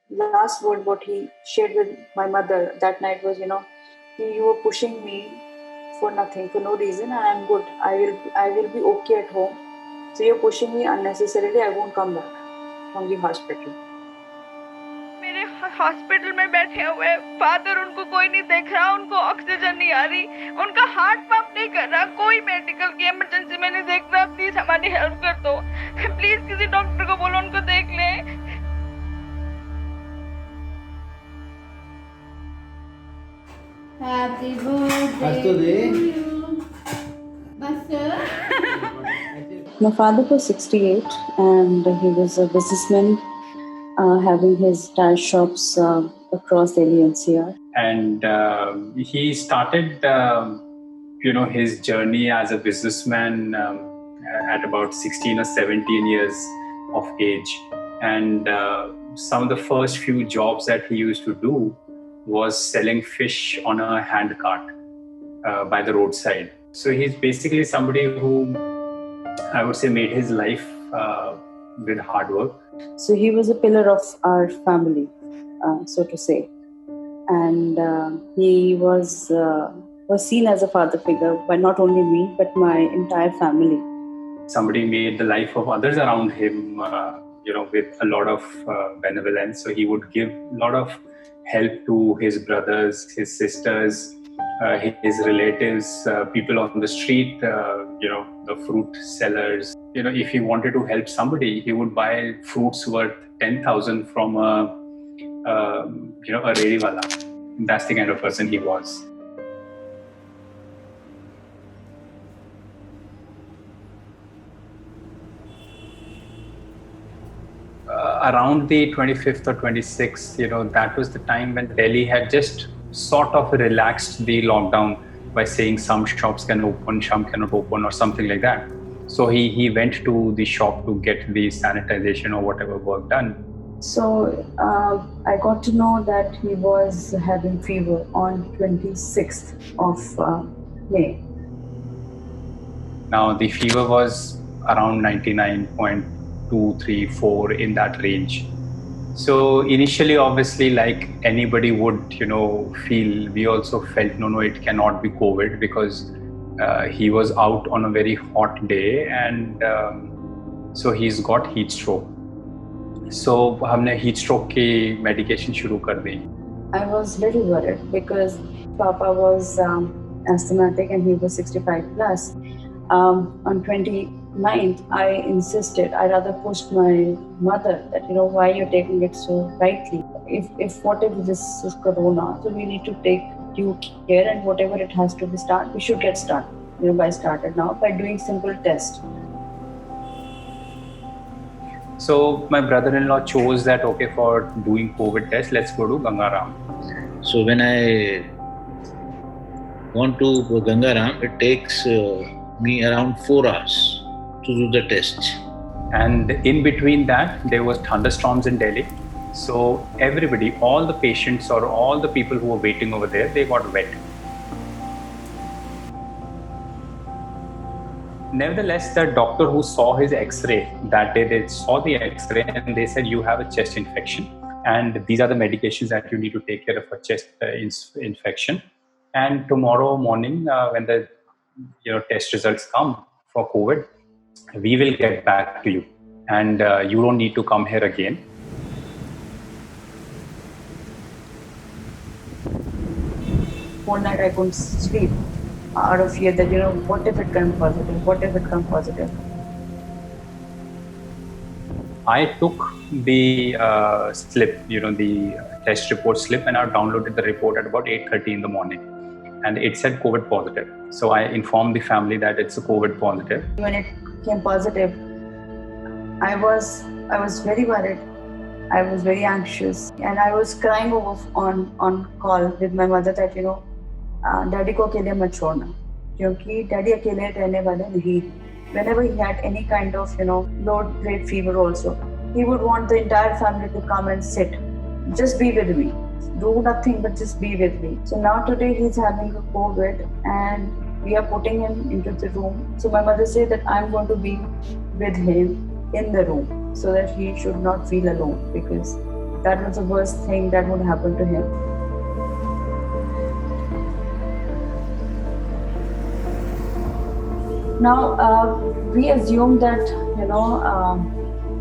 last word what he shared with my mother that night was, you were pushing me for nothing, for no reason, and I'm good. I will be okay at home. So you're pushing me unnecessarily. I won't come back from the hospital. मेरे hospital में बैठे हुए father, उनको कोई नहीं देख रहा, उनको ऑक्सीजन नहीं आ रही, उनका हार्ट पंप नहीं कर रहा, कोई मेडिकल की इमरजेंसी में नहीं देख रहा, प्लीज हमारी हेल्प कर दो, प्लीज किसी डॉक्टर को बोलो उनको देख ले। Happy birthday to you. My father was 68 and he was a businessman having his tire shops across Delhi NCR. And he started, his journey as a businessman at about 16 or 17 years of age. And some of the first few jobs that he used to do was selling fish on a hand cart by the roadside. So he's basically somebody who, I would say, made his life with hard work. So he was a pillar of our family, so to say. And he was seen as a father figure by not only me, but my entire family. Somebody made the life of others around him, with a lot of benevolence. So he would give a lot of help to his brothers, his sisters, his relatives, people on the street, the fruit sellers. If he wanted to help somebody, he would buy fruits worth 10,000 from a redi wala. That's the kind of person he was. Around the 25th or 26th, that was the time when Delhi had just sort of relaxed the lockdown by saying some shops can open, some cannot open, or something like that. So he went to the shop to get the sanitization or whatever work done. So I got to know that he was having fever on 26th of May. Now the fever was around 99.2, 3, 4 in that range. So initially, obviously, like anybody would, feel, we also felt, no, it cannot be COVID, because he was out on a very hot day, and so he's got heat stroke. So हमने heat stroke की medication शुरू कर दी. I was little worried because Papa was asthmatic and he was 65 plus. On 29th, I insisted, I rather pushed my mother that, why you're taking it so lightly. If whatever this is corona, so we need to take due care, and whatever it has to be started, we should get started, by doing simple tests. So my brother-in-law chose that, okay, for doing COVID test, let's go to Gangaram. So when I want to go Gangaram, it takes me around 4 hours to do the test. And in between that, there was thunderstorms in Delhi. So everybody, all the patients or all the people who were waiting over there, they got wet. Nevertheless, the doctor who saw his X-ray that day, they saw the X-ray and they said, you have a chest infection, and these are the medications that you need to take care of a chest infection. And tomorrow morning, when the test results come for COVID, we will get back to you, and you don't need to come here again. Whole night I couldn't sleep out of fear that, what if it comes positive? I took the slip, the test report slip, and I downloaded the report at about 8:30 in the morning. And it said COVID positive. So I informed the family that it's a COVID positive. When it came positive, I was very worried. I was very anxious, and I was crying on call with my mother that, Daddy को अकेले मत छोड़ना, क्योंकि Daddy अकेले रहने वाले नहीं. Whenever he had any kind of, low-grade fever also, he would want the entire family to come and sit. Just be with me. Do nothing but just be with me. So now today he's having a COVID and we are putting him into the room. So my mother said that I'm going to be with him in the room so that he should not feel alone, because That was the worst thing that would happen to him. Now, we assume that,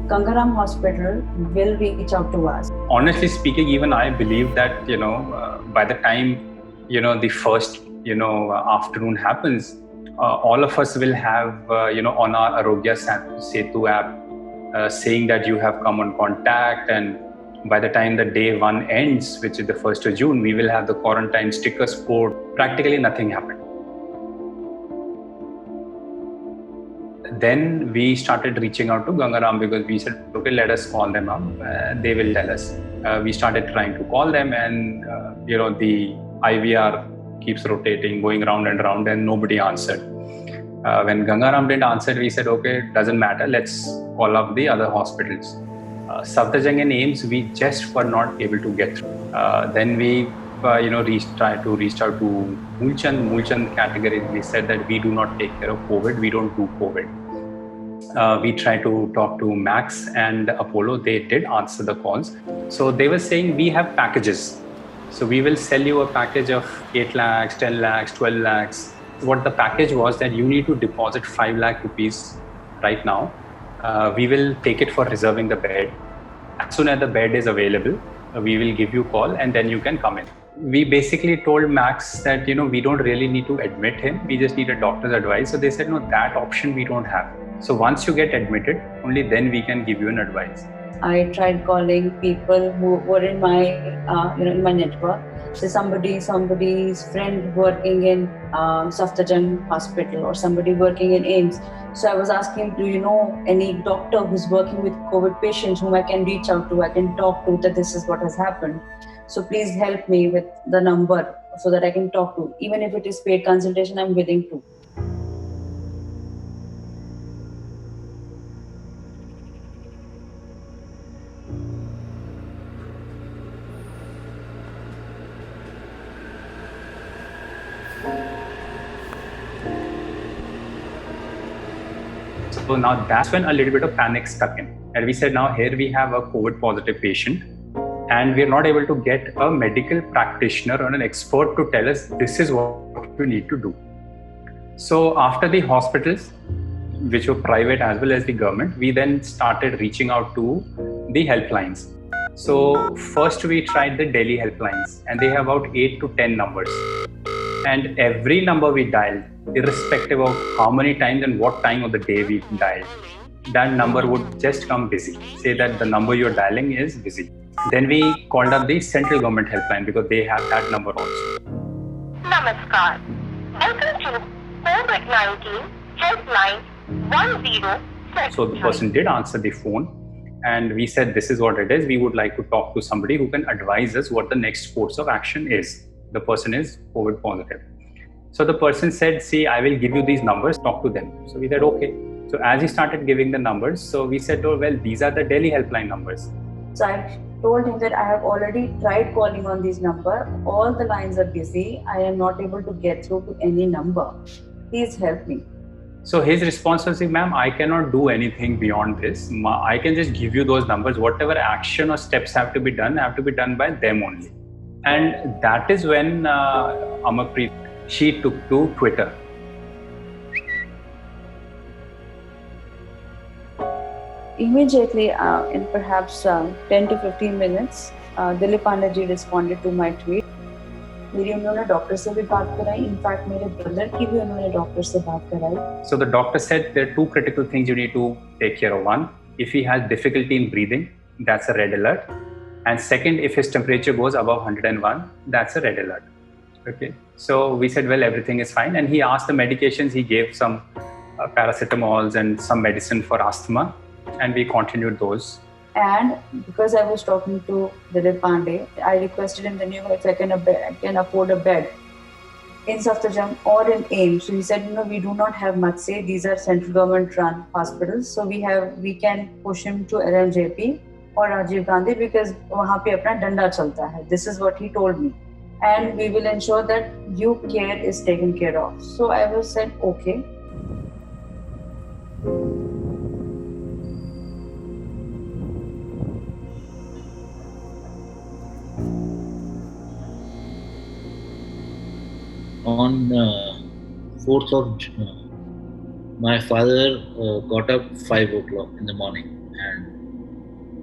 Gangaram Hospital will reach out to us. Honestly speaking, even I believe that, by the time, the first, afternoon happens, all of us will have, on our Arogya Setu app, saying that you have come on contact, and by the time the day one ends, which is the 1st of June, we will have the quarantine stickers poured. Practically nothing happened. Then we started reaching out to Gangaram because we said, okay, let us call them up. They will tell us. We started trying to call them, and the IVR keeps rotating, going round and round, and nobody answered. When Gangaram didn't answer, we said, okay, doesn't matter. Let's call up the other hospitals. Safdarjung and AIIMS, we just were not able to get through. Then we tried to reach out to Moolchand. Moolchand categorically said that we do not take care of COVID. We don't do COVID. We tried to talk to Max and Apollo. They did answer the calls. So they were saying we have packages. So we will sell you a package of 8 lakhs, 10 lakhs, 12 lakhs. What the package was that you need to deposit 5 lakh rupees right now. We will take it for reserving the bed. As soon as the bed is available, we will give you a call and then you can come in. We basically told Max that, we don't really need to admit him. We just need a doctor's advice. So they said, no, that option we don't have. So once you get admitted, only then we can give you an advice. I tried calling people who were in my, in my network. So somebody's friend working in Safdarjung Hospital or somebody working in AIIMS. So I was asking, do you know any doctor who's working with COVID patients whom I can reach out to, I can talk to, that this is what has happened. So please help me with the number so that I can talk to. Even if it is paid consultation, I'm willing to. So now that's when a little bit of panic stuck in. And we said, now here we have a COVID positive patient and we're not able to get a medical practitioner or an expert to tell us this is what you need to do. So after the hospitals, which were private as well as the government, we then started reaching out to the helplines. So first we tried the Delhi helplines and they have about 8 to 10 numbers. And every number we dialed, irrespective of how many times and what time of the day we dialed, that number would just come busy. Say that the number you're dialing is busy. Then we called up the central government helpline because they have that number also. Namaskar. Welcome to COVID-19 helpline 10. So the person did answer the phone and we said, this is what it is. We would like to talk to somebody who can advise us what the next course of action is. The person is COVID positive. So the person said, see, I will give you these numbers, talk to them. So we said, okay. So as he started giving the numbers, so we said, oh, well, these are the Delhi helpline numbers. So I told him that I have already tried calling on these numbers. All the lines are busy. I am not able to get through to any number. Please help me. So his response was, ma'am, I cannot do anything beyond this. I can just give you those numbers. Whatever action or steps have to be done by them only. And that is when Amarpreet, she took to Twitter. Immediately, in perhaps 10 to 15 minutes, Dilip Pandey ji responded to my tweet. मेरी उन्होंने doctor से भी बात कराई. In fact, मेरे brother की भी उन्होंने डॉक्टर से बात कराई. So the doctor said there are 2 critical things you need to take care of. One, if he has difficulty in breathing, that's a red alert. And second, if his temperature goes above 101, that's a red alert. Okay. So we said, well, everything is fine. And he asked the medications. He gave some paracetamols and some medicine for asthma. And we continued those. And because I was talking to Dilip Pandey, I requested him then, if I can afford a bed in Safdarjung or in AIIMS. So he said, we do not have much say. These are central government run hospitals. So we can push him to LMJP or Rajiv Gandhi because वहाँ पे अपना डंडा चलता है. This is what he told me. And we will ensure that due care is taken care of. So I was said, okay. on 4th of my father got up 5 o'clock in the morning and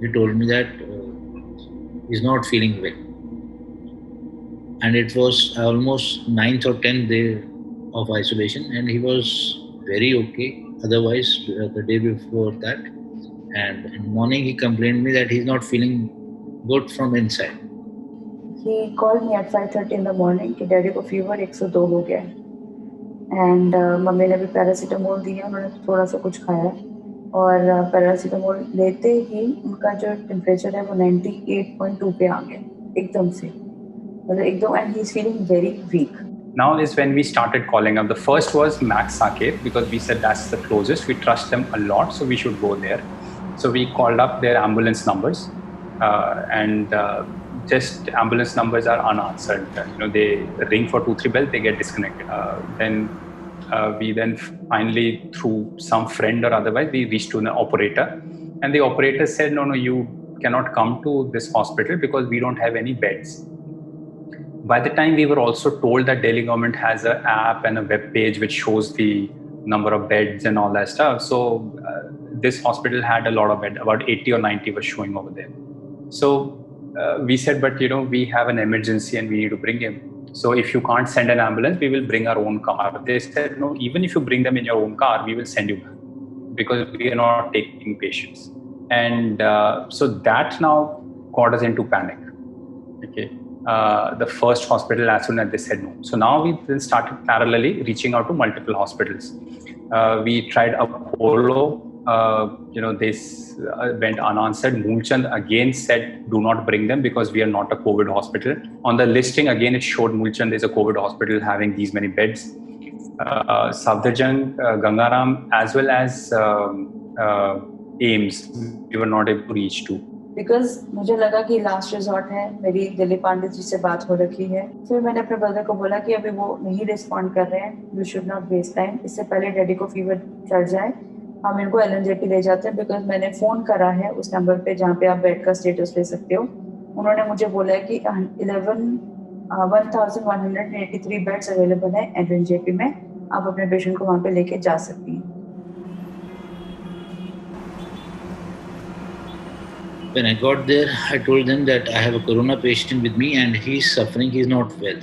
he told me that he's not feeling well. And it was almost 9th or 10th day of isolation and he was very okay otherwise the day before that. And in the morning he complained me that he's not feeling good from inside. He called me at 5:30 in the morning कि daddy को fever 102 हो गया है and mummy ने भी paracetamol दिया, उन्होंने थोड़ा सा कुछ खाया और पैरासीटामोल लेते ही उनका जो टेम्परेचर है वो 98.2 पे आ गया एकदम से, मतलब एकदम, and he is feeling very weak. Now is when we started calling up. The first was Max Saket because we said that's the closest. We trust them a lot, so we should go there. So we called up their ambulance numbers, and just ambulance numbers are unanswered. They ring for 2-3 bells, they get disconnected. Then we finally, through some friend or otherwise, we reached to an operator, and the operator said, no, you cannot come to this hospital because we don't have any beds. By the time we were also told that Delhi government has an app and a web page which shows the number of beds and all that stuff. So this hospital had a lot of beds, about 80 or 90 were showing over there. So we said, but we have an emergency and we need to bring him. So if you can't send an ambulance, we will bring our own car. They said, no, even if you bring them in your own car, we will send you back because we are not taking patients. And so that now got us into panic. Okay. The first hospital, as soon as they said no. So now we then started parallelly reaching out to multiple hospitals. We tried Apollo, they went unanswered. Moolchand again said do not bring them because we are not a COVID hospital. On the listing again it showed Moolchand is a COVID hospital having these many beds. Safdarjung, Gangaram as well as AIMS we were not able to reach to. Because मुझे लगा कि last resort है, मेरी दिलीप पांडे जी से बात हो रखी है. फिर मैंने अपने ब्रदर को बोला कि अभी वो नहीं रिस्पॉन्ड कर रहे हैं, we should not waste time, इससे पहले डैडी को फीवर चढ़ जाए हम इनको LNJP ले जाते हैं. बिकॉज मैंने फ़ोन करा है उस नंबर पे जहाँ पे आप बेड का स्टेटस ले सकते हो. उन्होंने मुझे बोला है कि 1183 बेड्स अवेलेबल है LNJP में, आप अपने पेशेंट को वहाँ पे लेके जा सकती हैं. When I got there, I told them that I have a corona patient with me and he's suffering, he's not well.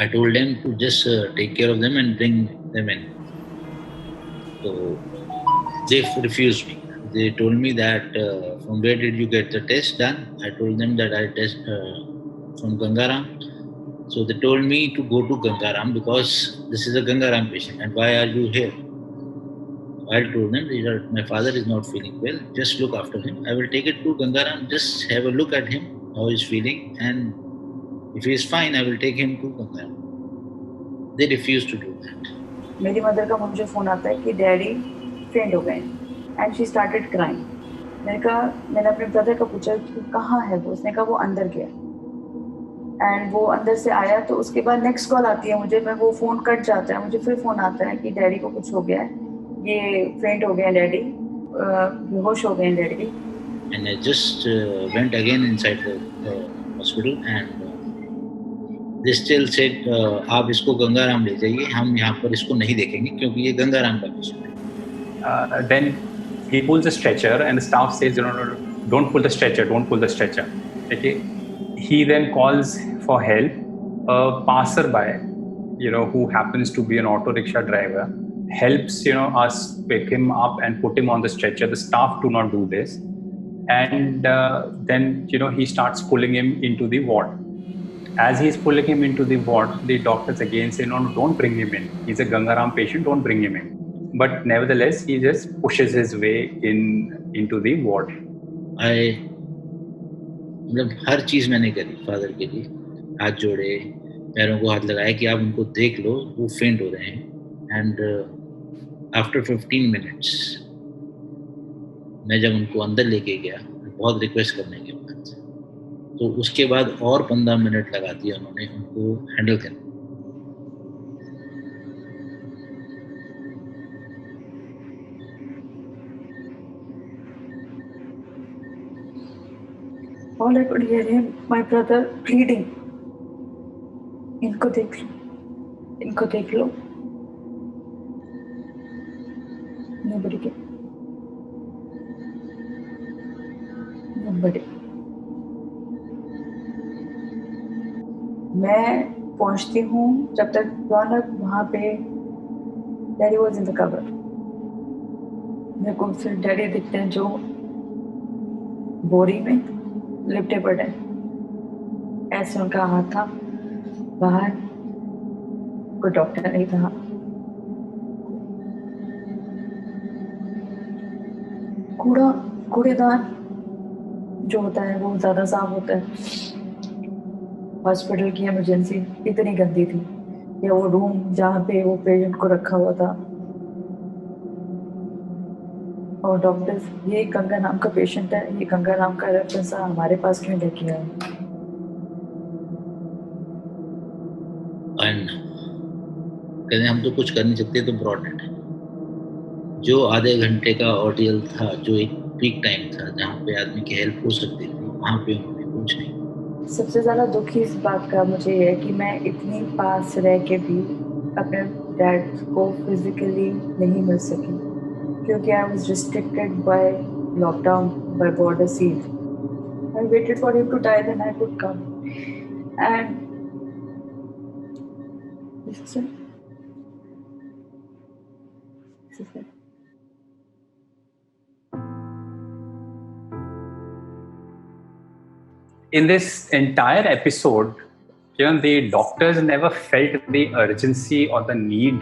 I told them to just take care of them and bring them in. So they refused me. They told me that from where did you get the test done? I told them that I test from Gangaram. So they told me to go to Gangaram because this is a Gangaram patient and why are you here? I told them that my father is not feeling well, just look after him. I will take it to Gangaram, just have a look at him, how he's feeling, and if he is fine, I will take him to Gangaram. They refused to do that. मेरी mother का मुझे phone आता है कि daddy फेंट हो गए and she started crying. मैंने अपने ब्रदर को पूछा कि कहाँ है वो, उसने कहा वो अंदर गया. एंड वो अंदर से आया तो उसके बाद नेक्स्ट कॉल आती है मुझे, मैं वो फ़ोन कट जाता है, मुझे फिर फ़ोन आता है कि डैडी को कुछ हो गया है, ये फेंट हो गया डैडी, बेहोश हो गए daddy. And I just went again inside the hospital and they still said आप इसको गंगाराम ले जाइए, हम यहाँ पर इसको नहीं देखेंगे क्योंकि ये गंगाराम का पेशेंट है. Then he pulls the stretcher and the staff says, no, don't pull the stretcher, don't pull the stretcher. Okay. He then calls for help. A passerby, who happens to be an auto rickshaw driver, helps us pick him up and put him on the stretcher. The staff do not do this, and then he starts pulling him into the ward. As he's pulling him into the ward, the doctors again say, no, don't bring him in, he's a Gangaram patient, don't bring him in. But nevertheless he just pushes his way into the ward. मतलब हर चीज मैंने करी father के लिए, हाथ जोड़े, पैरों को हाथ लगाए कि आप उनको देख लो, वो फेंट हो रहे हैं. एंड आफ्टर 15 मिनट्स मैं जब उनको अंदर लेके गया बहुत रिक्वेस्ट करने के बाद, तो उसके बाद और 15 मिनट लगा दिया उन्होंने उनको हैंडल करने. All I could hear him, my brother pleading, इनको देख लो, इनको देख लो. Nobody can. Nobody. मैं पहुंचती हूँ जब तक रौनक वहाँ पे daddy was in the cover. मेरे को फिर डैडी दिखते हैं जो बोरी में लिपटे पड़े. ऐसे उनका हाथ था. बाहर कोई डॉक्टर नहीं था. कूड़ेदान जो होता है वो ज़्यादा साफ होता है. हॉस्पिटल की इमरजेंसी इतनी गंदी थी. या वो रूम जहाँ पे वो पेशेंट को रखा हुआ था, और डॉक्टर्स, ये गंगा नाम का पेशेंट है, ये गंगा नाम का रेफरेंस हमारे पास क्यों लेके आए. कहते हम तो कुछ कर नहीं सकते, तो ब्रॉड इट. जो आधे घंटे का ऑडियल था, जो एक पीक टाइम था जहाँ पे आदमी की हेल्प हो सकती थी, वहाँ पे उन्होंने कुछ नहीं. सबसे ज़्यादा दुख इस बात का मुझे है कि मैं इतनी पास रह के भी अपने डैड को फिजिकली नहीं मिल सकी, क्योंकि I was restricted by lockdown, by border seal. I waited for him to die, then I could come. And this is it. In this entire episode, the doctors never felt the urgency or the need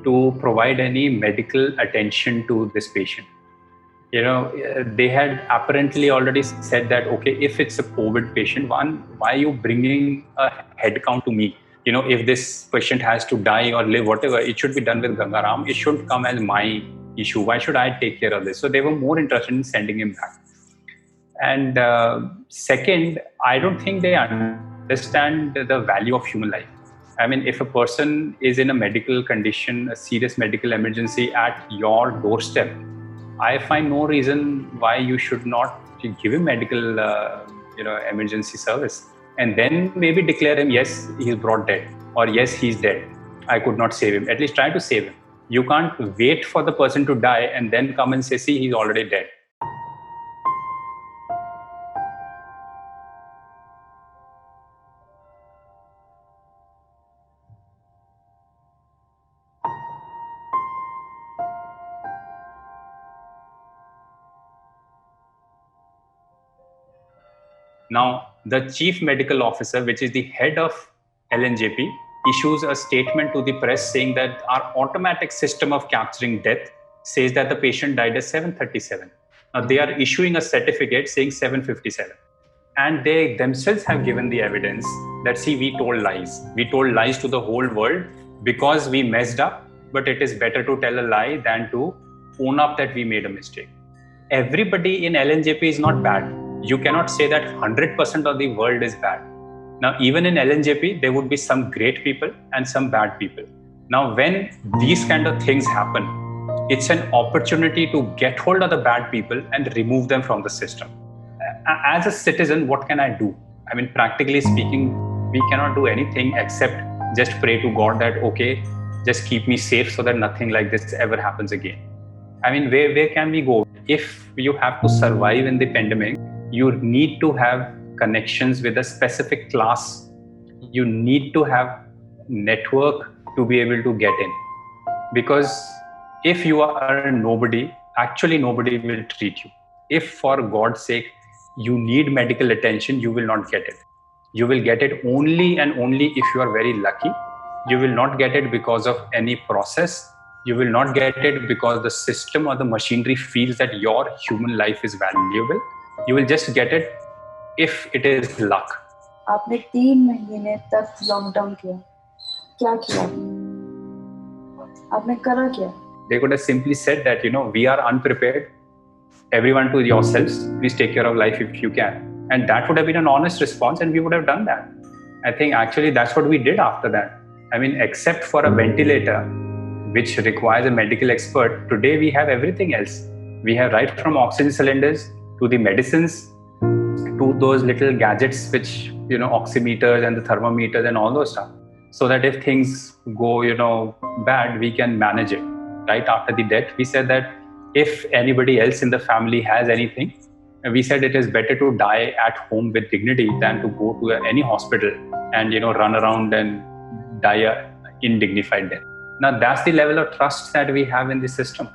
to provide any medical attention to this patient. They had apparently already said that, okay, if it's a COVID patient, why are you bringing a head count to me? If this patient has to die or live, whatever, it should be done with Gangaram. It shouldn't come as my issue. Why should I take care of this? So they were more interested in sending him back. And second, I don't think they understand the value of human life. I mean, if a person is in a medical condition, a serious medical emergency at your doorstep, I find no reason why you should not give him medical, emergency service. And then maybe declare him, yes, he's brought dead, or yes, he's dead. I could not save him. At least try to save him. You can't wait for the person to die and then come and say, see, he's already dead. Now, the chief medical officer, which is the head of LNJP, issues a statement to the press saying that our automatic system of capturing death says that the patient died at 7:37. Now, they are issuing a certificate saying 7:57. And they themselves have given the evidence that, see, we told lies. We told lies to the whole world because we messed up, but it is better to tell a lie than to own up that we made a mistake. Everybody in LNJP is not bad. You cannot say that 100% of the world is bad. Now, even in LNJP, there would be some great people and some bad people. Now, when these kind of things happen, it's an opportunity to get hold of the bad people and remove them from the system. As a citizen, what can I do? I mean, practically speaking, we cannot do anything except just pray to God that, okay, just keep me safe so that nothing like this ever happens again. I mean, where can we go? If you have to survive in the pandemic, you need to have connections with a specific class. You need to have network to be able to get in. Because if you are nobody, actually nobody will treat you. If for God's sake you need medical attention, you will not get it. You will get it only and only if you are very lucky. You will not get it because of any process. You will not get it because the system or the machinery feels that your human life is valuable. You will just get it if it is luck. आपने 3 महीने तक lockdown किया. क्या किया आपने? करा क्या? They could have simply said that, we are unprepared. Everyone to yourselves. Please take care of life if you can. And that would have been an honest response, and we would have done that. I think actually that's what we did after that. I mean, except for a ventilator, which requires a medical expert, today we have everything else. We have right from oxygen cylinders to the medicines, to those little gadgets which, oximeters and the thermometers and all those stuff. so that if things go, bad, we can manage it. Right after the death, we said that if anybody else in the family has anything, we said it is better to die at home with dignity than to go to any hospital and run around and die a indignified death. Now that's the level of trust that we have in the system.